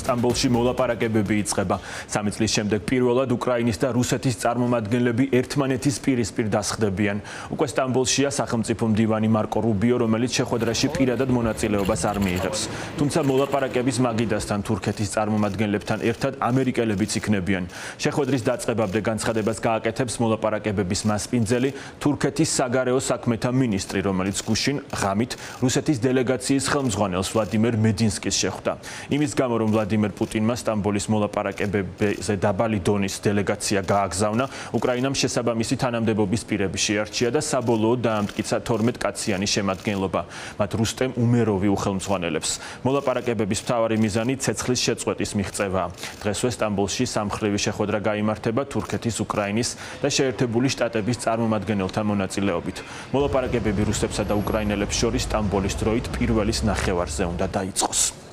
სტამბოლში მოლაპარაკებები იწყება. 3 წლის შემდეგ პირველად უკრაინის და რუსეთის წარმომადგენლები ერთმანეთის პირისპირ დასხდებიან. უკვე სტამბოლშია სახელმწიფო მდივანი მარკო რუბიო, რომელიც შეხვედრაში პირადად მონაწილეობას არ მიიღებს. თუმცა მოლაპარაკების მაგიდასთან თურქეთის წარმომადგენლებთან ერთად ამერიკელებიც იქნებიან. შეხვედრის დაწყებამდე განცხადებას გააკეთებს მოლაპარაკებების მასპინძელი თურქეთის საგარეო საქმეთა მინისტრი, რომელიც გუშინ ღამით რუსეთის დელეგაციის ხელმძღვანელს ვლადიმერ მედინსკის შეხვდა. იმის გამო, რომ ვლადიმერ პუტინმა სტამბოლის მოლაპარაკებებზე დაბალი დონის დელეგაცია გააგზავნა, უკრაინამ შესაბამისი თანამდებობის პირები შეარჩია და საბოლოოდ დაამტკიცა 12 კაციანი შემადგენლობა. მათ რუსტემ უმეროვი უხელმძღვანელებს. მოლაპარაკებების მთავარი მიზანი ცეცხლის შეწყვეტის მიღწევაა. დღესვე სტამბოლში სამმხრივი შეხვედრა გაიმართება თურქეთის, უკრაინის და შეერთებული შტატების წარმომადგენელთა მონაწილეობით. მოლაპარაკებები რუსებსა და უკრაინელებს შორის სტამბოლის დროით პირველის ნახევარზე უნდა დაიწყოს.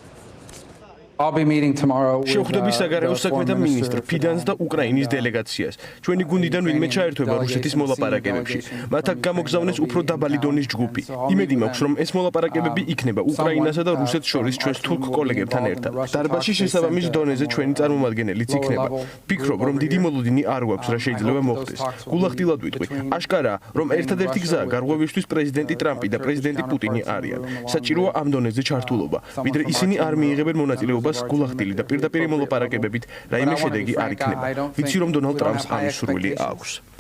შეხვდები საგარეო საქმეთა მინისტრ ფიდანს და უკრაინის დელეგაციას. ჩვენი გუნდიდან ვინმე ჩაერთვება რუსეთის მოლაპარაკებებში. მათ აქ გამოგზავნეს უფრო დაბალი დონის ჯგუფი. იმედი მაქვს, რომ ეს მოლაპარაკებები იქნება უკრაინასა და რუსეთს შორის ჩვენს თურქ კოლეგებთან ერთად. დარბაზში შესაბამის დონეზე ჩვენი წარმომადგენელიც იქნება. ვფიქრობ, რომ დიდი მოლოდინი არ გვაქვს, რა შეიძლება მოხდეს. გულახდილად ვიტყვი, აშკარაა, რომ ერთადერთი გზაა გარღვევისთვის პრეზიდენტი ტრამპი და პრეზიდენტი პუტინი არიან. საჭიროა ამ დონეზე ჩართულობა, ვიდრე ისინი არ მიიღებენ მონაწილეობას გულახდილი და პირდაპირ მოლაპარაკებებით რაიმე შედეგი არ იქნება. ვიცი, რომ დონალდ ტრამპს ამის სურვილი აქვს.